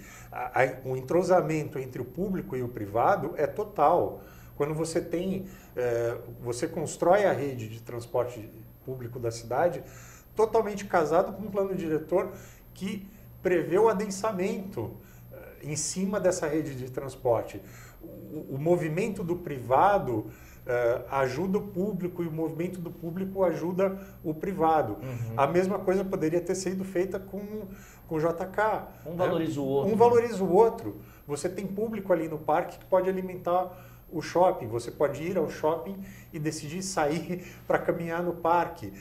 Speaker 3: O entrosamento entre o público e o privado é total. Quando você você constrói a rede de transporte público da cidade totalmente casado com um plano diretor que prevê o adensamento em cima dessa rede de transporte. O movimento do privado ajuda o público e o movimento do público ajuda o privado. A mesma coisa poderia ter sido feita com o JK.
Speaker 1: Um valoriza o outro.
Speaker 3: Um valoriza o outro. Você tem público ali no parque que pode alimentar o shopping. Você pode ir ao shopping e decidir sair para caminhar no parque.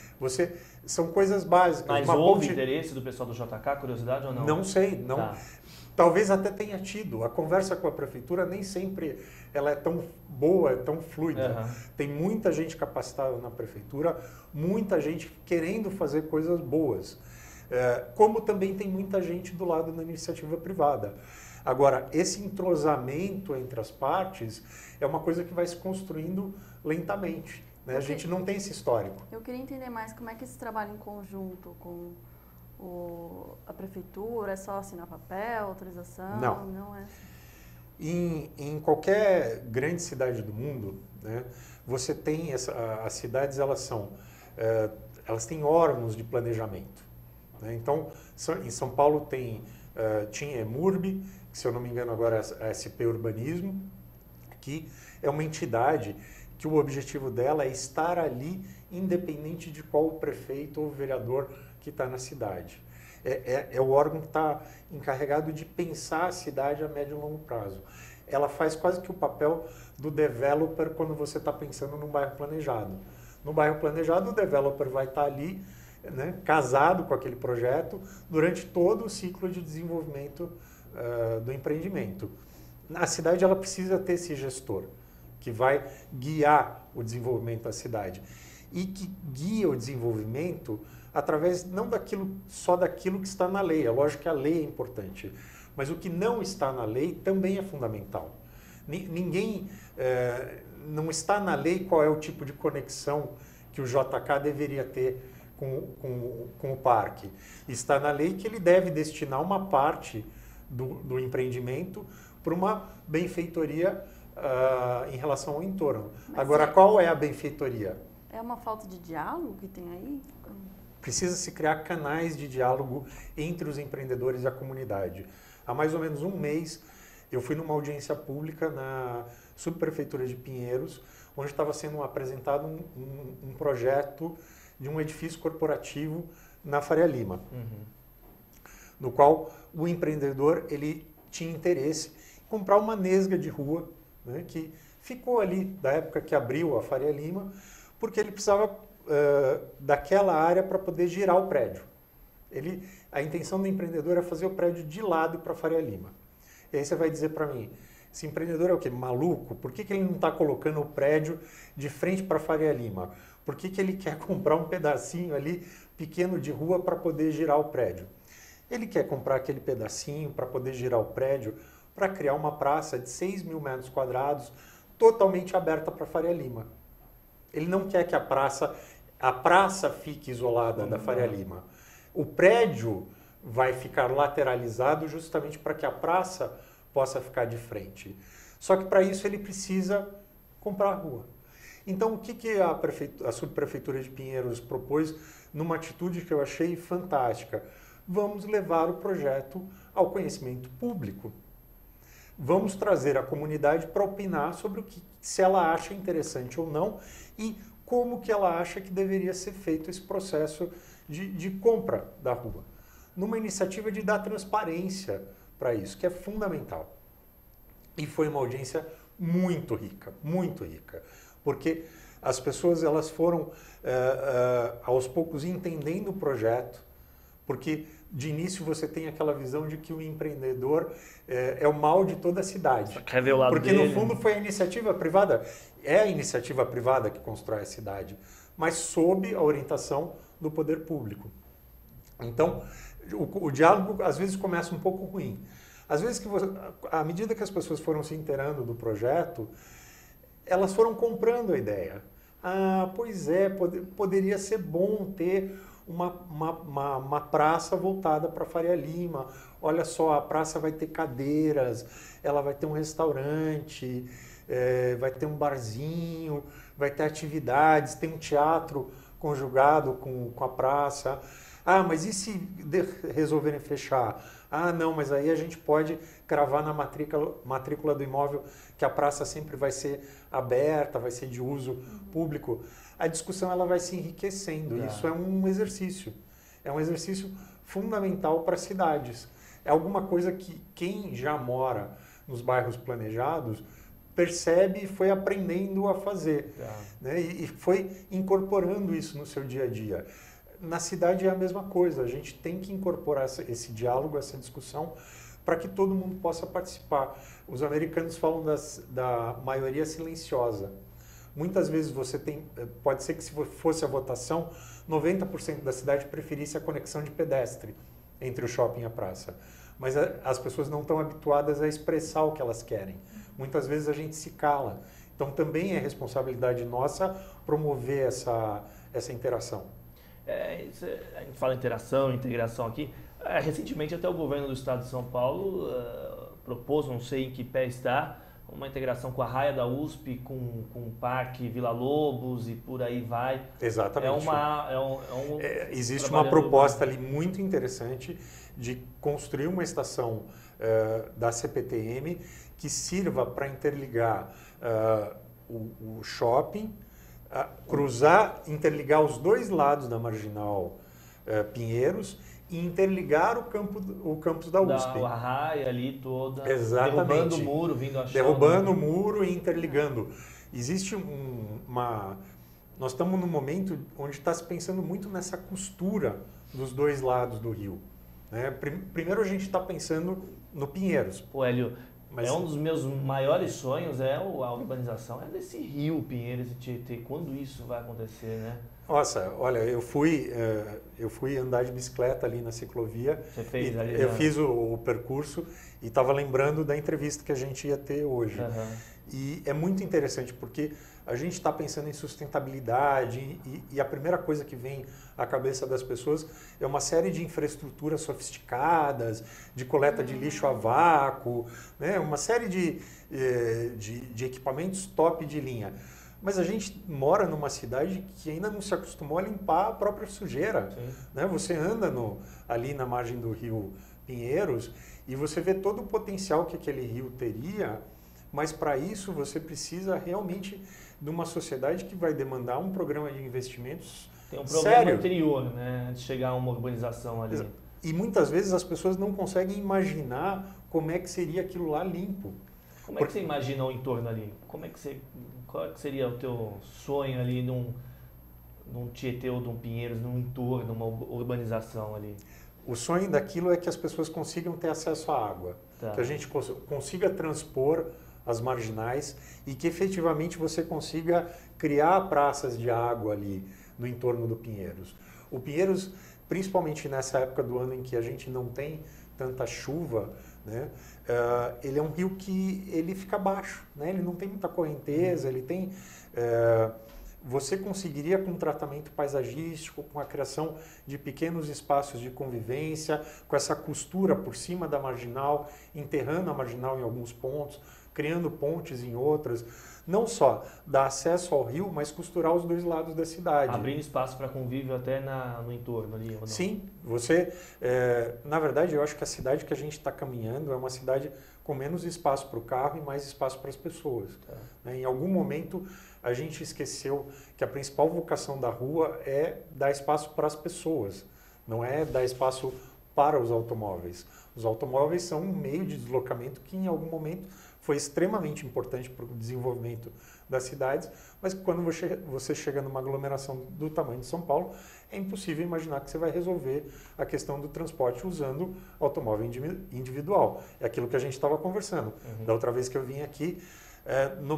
Speaker 3: São coisas básicas.
Speaker 1: Mas houve interesse do pessoal do JK, curiosidade ou não?
Speaker 3: Não sei, não. Tá. Talvez até tenha tido. A conversa com a prefeitura nem sempre ela é tão boa, é tão fluida. Tem muita gente capacitada na prefeitura, muita gente querendo fazer coisas boas. Como também tem muita gente do lado da iniciativa privada. Agora, esse entrosamento entre as partes é uma coisa que vai se construindo lentamente. Né? A gente não tem esse histórico.
Speaker 2: Eu queria entender mais como é que esse trabalho em conjunto com a prefeitura, é só assinar papel, autorização? Não é assim.
Speaker 3: Em qualquer grande cidade do mundo, né, você tem as cidades, elas têm órgãos de planejamento. Né? Então, em São Paulo tinha EMURB, que se eu não me engano agora é a SP Urbanismo, que é uma entidade que o objetivo dela é estar ali independente de qual o prefeito ou o vereador que está na cidade. É o órgão que está encarregado de pensar a cidade a médio e longo prazo. Ela faz quase que o papel do developer quando você está pensando num bairro planejado. No bairro planejado, o developer vai estar ali, né, casado com aquele projeto durante todo o ciclo de desenvolvimento do empreendimento. A cidade ela precisa ter esse gestor que vai guiar o desenvolvimento da cidade e que guia o desenvolvimento através não só daquilo que está na lei. É lógico que a lei é importante, mas o que não está na lei também é fundamental. Não está na lei qual é o tipo de conexão que o JK deveria ter com o parque. Está na lei que ele deve destinar uma parte do empreendimento para uma benfeitoria em relação ao entorno. Agora, qual é a benfeitoria?
Speaker 2: É uma falta de diálogo que tem aí?
Speaker 3: Precisa se criar canais de diálogo entre os empreendedores e a comunidade. Há mais ou menos um mês, eu fui numa audiência pública na subprefeitura de Pinheiros, onde estava sendo apresentado um projeto de um edifício corporativo na Faria Lima, no qual o empreendedor ele tinha interesse em comprar uma nesga de rua, né, que ficou ali da época que abriu a Faria Lima, porque ele precisava daquela área para poder girar o prédio. A intenção do empreendedor é fazer o prédio de lado para a Faria Lima. E aí você vai dizer para mim, Esse empreendedor é o quê? Maluco? Por que ele não está colocando o prédio de frente para a Faria Lima? Por que ele quer comprar um pedacinho ali pequeno de rua para poder girar o prédio? Ele quer comprar aquele pedacinho para poder girar o prédio para criar uma praça de 6 mil metros quadrados totalmente aberta para a Faria Lima. Ele não quer que a praça fique isolada da Faria Lima. O prédio vai ficar lateralizado justamente para que a praça possa ficar de frente. Só que para isso ele precisa comprar a rua. Então o que a subprefeitura de Pinheiros propôs numa atitude que eu achei fantástica? Vamos levar o projeto ao conhecimento público. Vamos trazer a comunidade para opinar sobre se ela acha interessante ou não e como que ela acha que deveria ser feito esse processo de compra da rua. Numa iniciativa de dar transparência para isso, que é fundamental. E foi uma audiência muito rica, porque as pessoas elas foram aos poucos entendendo o projeto, porque de início você tem aquela visão de que o empreendedor é o mal de toda a cidade.
Speaker 1: Quer ver o lado
Speaker 3: porque
Speaker 1: dele.
Speaker 3: No fundo foi a iniciativa privada, é a iniciativa privada que constrói a cidade, mas sob a orientação do poder público. Então, o diálogo às vezes começa um pouco ruim. Às vezes, à medida que as pessoas foram se inteirando do projeto, elas foram comprando a ideia. Ah, pois é, poderia ser bom ter uma praça voltada para Faria Lima. Olha só, a praça vai ter cadeiras, ela vai ter um restaurante, vai ter um barzinho, vai ter atividades, tem um teatro conjugado com a praça. Ah, mas e se resolverem fechar? Ah, não, mas aí a gente pode cravar na matrícula do imóvel que a praça sempre vai ser aberta, vai ser de uso público. A discussão ela vai se enriquecendo. Isso é um exercício. É um exercício fundamental para as cidades. É alguma coisa que quem já mora nos bairros planejados percebe e foi aprendendo a fazer. Né? E foi incorporando isso no seu dia a dia. Na cidade é a mesma coisa, a gente tem que incorporar esse diálogo, essa discussão, para que todo mundo possa participar. Os americanos falam da maioria silenciosa. Muitas vezes pode ser que se fosse a votação, 90% da cidade preferisse a conexão de pedestre entre o shopping e a praça. Mas as pessoas não estão habituadas a expressar o que elas querem. Muitas vezes a gente se cala. Então também é responsabilidade nossa promover essa interação.
Speaker 1: A gente fala interação, integração aqui. Recentemente até o governo do estado de São Paulo propôs, não sei em que pé está, uma integração com a Raia da USP, com o Parque Vila Lobos e por aí vai.
Speaker 3: Exatamente. Existe uma proposta ali muito interessante de construir uma estação da CPTM que sirva para interligar o shopping, interligar os dois lados da Marginal Pinheiros e interligar o campus da USP.
Speaker 1: A raia ali toda,
Speaker 3: exatamente.
Speaker 1: Derrubando o muro, vindo a chão.
Speaker 3: Derrubando o muro e interligando. Existe nós estamos num momento onde está se pensando muito nessa costura dos dois lados do rio. Né? Primeiro a gente está pensando no Pinheiros.
Speaker 1: Pô, Hélio, um dos meus maiores sonhos a urbanização desse rio Pinheiros e Tietê. Quando isso vai acontecer, né?
Speaker 3: Nossa, olha, eu fui andar de bicicleta ali na ciclovia.
Speaker 1: Você fez ali?
Speaker 3: Eu fiz o percurso e estava lembrando da entrevista que a gente ia ter hoje. E é muito interessante porque a gente está pensando em sustentabilidade e a primeira coisa que vem à cabeça das pessoas é uma série de infraestruturas sofisticadas, de coleta de lixo a vácuo, né? Uma série de equipamentos top de linha. Mas a gente mora numa cidade que ainda não se acostumou a limpar a própria sujeira. Né? Você anda ali na margem do rio Pinheiros e você vê todo o potencial que aquele rio teria, mas para isso você precisa realmente de uma sociedade que vai demandar um programa de investimentos sério.
Speaker 1: Tem um problema anterior, né, de chegar a uma urbanização ali.
Speaker 3: E muitas vezes as pessoas não conseguem imaginar como é que seria aquilo lá limpo.
Speaker 1: Como é que você imagina o entorno ali? Qual que seria o teu sonho ali num Tietê ou num Pinheiros, num entorno, numa urbanização ali?
Speaker 3: O sonho daquilo é que as pessoas consigam ter acesso à água. Que a gente consiga transpor as marginais e que efetivamente você consiga criar praças de água ali no entorno do Pinheiros. O Pinheiros, principalmente nessa época do ano em que a gente não tem tanta chuva, né, ele é um rio que ele fica baixo, né, ele não tem muita correnteza, ele tem... você conseguiria, com um tratamento paisagístico, com a criação de pequenos espaços de convivência, com essa costura por cima da marginal, enterrando a marginal em alguns pontos, criando pontes em outras, não só dar acesso ao rio, mas costurar os dois lados da cidade.
Speaker 1: Abrindo espaço para convívio até no entorno ali, ou não?
Speaker 3: Sim, você... na verdade, eu acho que a cidade que a gente está caminhando é uma cidade com menos espaço para o carro e mais espaço para as pessoas. Em algum momento, a gente esqueceu que a principal vocação da rua é dar espaço para as pessoas, não é dar espaço para os automóveis. Os automóveis são um meio de deslocamento que, em algum momento, foi extremamente importante para o desenvolvimento das cidades, mas quando você chega numa aglomeração do tamanho de São Paulo, é impossível imaginar que você vai resolver a questão do transporte usando automóvel individual. É aquilo que a gente estava conversando. Da outra vez que eu vim aqui,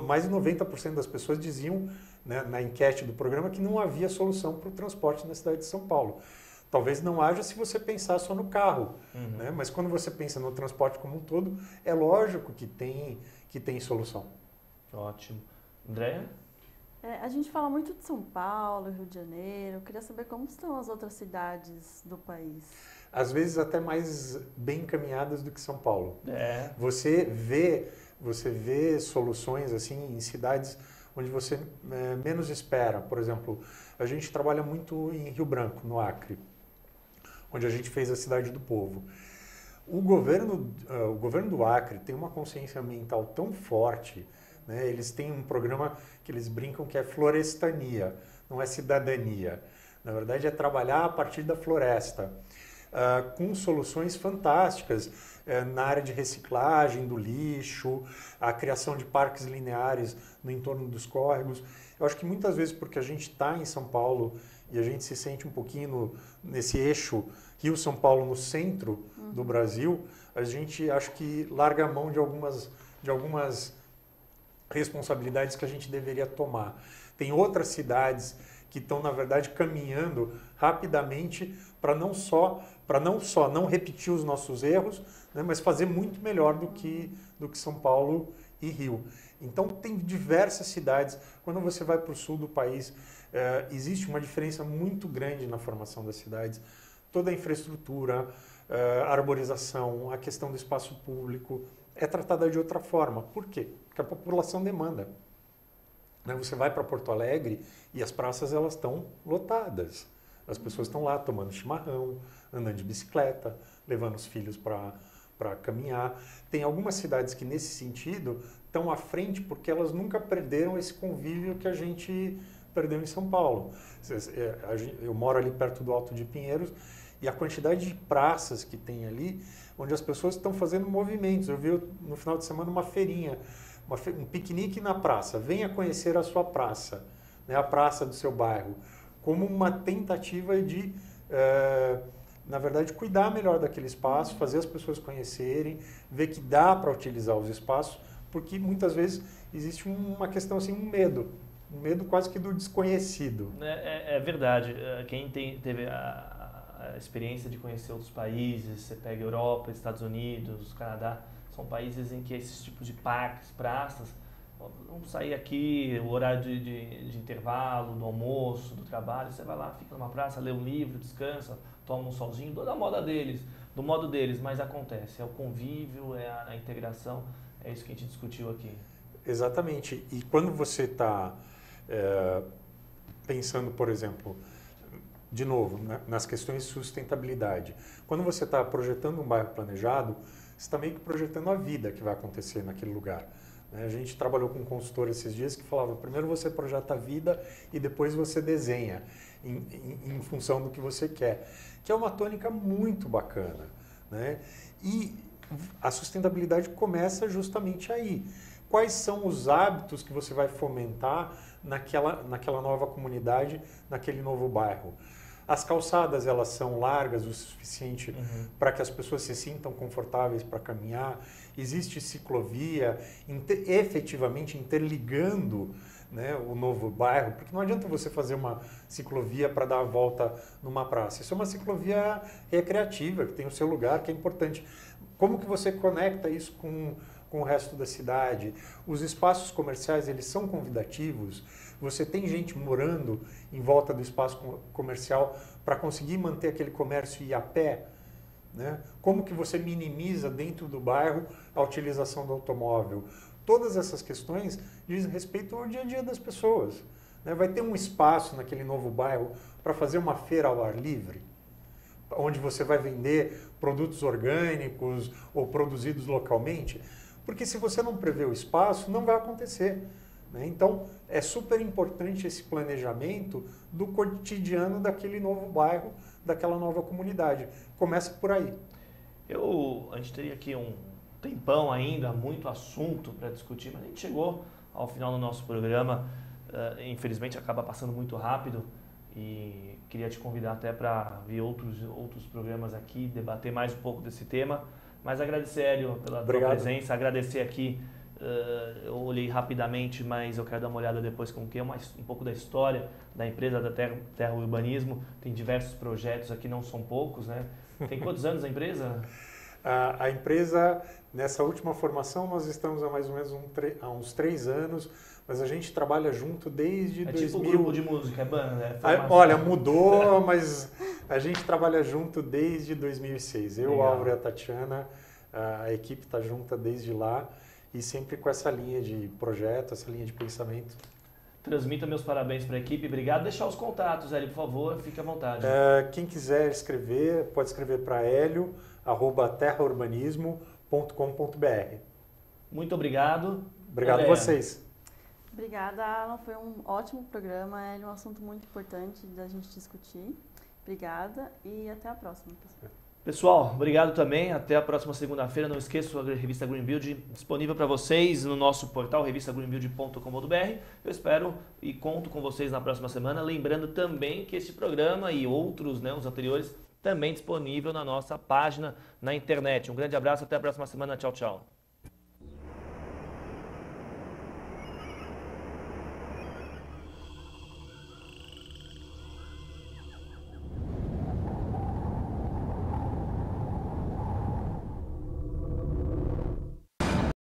Speaker 3: mais de 90% das pessoas diziam, né, na enquete do programa, que não havia solução para o transporte na cidade de São Paulo. Talvez não haja se você pensar só no carro, né? Mas quando você pensa no transporte como um todo, é lógico que tem solução.
Speaker 1: Ótimo. Andréa?
Speaker 2: A gente fala muito de São Paulo, Rio de Janeiro. Eu queria saber como estão as outras cidades do país.
Speaker 3: Às vezes até mais bem encaminhadas do que São Paulo. Você vê soluções assim em cidades onde você menos espera. Por exemplo, a gente trabalha muito em Rio Branco, no Acre, onde a gente fez a Cidade do Povo. O governo do Acre tem uma consciência ambiental tão forte, né? Eles têm um programa que eles brincam que é florestania, não é cidadania. Na verdade, é trabalhar a partir da floresta, com soluções fantásticas na área de reciclagem do lixo, a criação de parques lineares no entorno dos córregos. Eu acho que muitas vezes, porque a gente está em São Paulo e a gente se sente um pouquinho nesse eixo Rio-São Paulo no centro do Brasil, a gente acho que larga a mão de algumas responsabilidades que a gente deveria tomar. Tem outras cidades que estão, na verdade, caminhando rapidamente para não só não repetir os nossos erros, né, mas fazer muito melhor do que São Paulo e Rio. Então, tem diversas cidades. Quando você vai para o sul do país, existe uma diferença muito grande na formação das cidades. Toda a infraestrutura, a arborização, a questão do espaço público é tratada de outra forma. Por quê? Porque a população demanda. Você vai para Porto Alegre e as praças elas estão lotadas. As pessoas estão lá tomando chimarrão, andando de bicicleta, levando os filhos para caminhar. Tem algumas cidades que, nesse sentido, estão à frente porque elas nunca perderam esse convívio que a gente perdeu em São Paulo. Eu moro ali perto do Alto de Pinheiros e a quantidade de praças que tem ali, onde as pessoas estão fazendo movimentos. Eu vi no final de semana uma feirinha, um piquenique na praça. Venha conhecer a sua praça, né, a praça do seu bairro, como uma tentativa de, na verdade, cuidar melhor daquele espaço, fazer as pessoas conhecerem, ver que dá para utilizar os espaços, porque muitas vezes existe uma questão assim, um medo quase que do desconhecido.
Speaker 1: É verdade. Quem teve a experiência de conhecer outros países, você pega Europa, Estados Unidos, Canadá, são países em que esses tipos de parques, praças, vamos sair aqui, o horário de intervalo, do almoço, do trabalho, você vai lá, fica numa praça, lê um livro, descansa, toma um solzinho, da moda deles, do modo deles, mas acontece, é o convívio, é a integração, é isso que a gente discutiu aqui.
Speaker 3: Exatamente, e quando você está pensando, por exemplo, de novo, nas questões de sustentabilidade, quando você está projetando um bairro planejado, você está meio que projetando a vida que vai acontecer naquele lugar. A gente trabalhou com um consultor esses dias que falava, primeiro você projeta a vida e depois você desenha em função do que você quer, que é uma tônica muito bacana, né? E a sustentabilidade começa justamente aí. Quais são os hábitos que você vai fomentar naquela nova comunidade, naquele novo bairro? As calçadas, elas são largas o suficiente para que as pessoas se sintam confortáveis para caminhar. Existe ciclovia efetivamente interligando, né, o novo bairro, porque não adianta você fazer uma ciclovia para dar a volta numa praça. Isso é uma ciclovia recreativa, que tem o seu lugar, que é importante. Como que você conecta isso com o resto da cidade? Os espaços comerciais, eles são convidativos. Você tem gente morando em volta do espaço comercial para conseguir manter aquele comércio e ir a pé, né? Como que você minimiza dentro do bairro a utilização do automóvel? Todas essas questões dizem respeito ao dia a dia das pessoas, né? Vai ter um espaço naquele novo bairro para fazer uma feira ao ar livre, onde você vai vender produtos orgânicos ou produzidos localmente? Porque se você não prevê o espaço, não vai acontecer, né? Então, é super importante esse planejamento do cotidiano daquele novo bairro, daquela nova comunidade. Começa por aí.
Speaker 1: A gente teria aqui um tempão ainda, muito assunto para discutir, mas a gente chegou ao final do nosso programa. Infelizmente, acaba passando muito rápido e queria te convidar até para vir outros programas aqui, debater mais um pouco desse tema. Mas agradecer, Hélio, pela tua presença, agradecer aqui. Eu olhei rapidamente, mas eu quero dar uma olhada depois com um pouco da história da empresa da Terra Urbanismo. Tem diversos projetos aqui, não são poucos, né? Tem quantos anos a empresa?
Speaker 3: A empresa, nessa última formação, nós estamos há mais ou menos há uns 3 anos, mas a gente trabalha junto desde 2000.
Speaker 1: Tipo grupo de música, é banda?
Speaker 3: Olha, mudou, mas a gente trabalha junto desde 2006. Eu, o Álvaro e a Tatiana, a equipe está junta desde lá. E sempre com essa linha de projeto, essa linha de pensamento.
Speaker 1: Transmita meus parabéns para a equipe. Obrigado. Deixar os contatos, Hélio, por favor. Fique à vontade.
Speaker 3: Quem quiser escrever, pode escrever para helio@terraurbanismo.com.br.
Speaker 1: Muito obrigado.
Speaker 3: Obrigado a vocês.
Speaker 2: Obrigada, Alan. Foi um ótimo programa. É um assunto muito importante da gente discutir. Obrigada e até a próxima, pessoal.
Speaker 1: Pessoal, obrigado também. Até a próxima segunda-feira. Não esqueça a revista Greenbuild disponível para vocês no nosso portal revistagreenbuild.com.br. Eu espero e conto com vocês na próxima semana. Lembrando também que este programa e outros, né, os anteriores, também disponível na nossa página na internet. Um grande abraço, até a próxima semana. Tchau, tchau.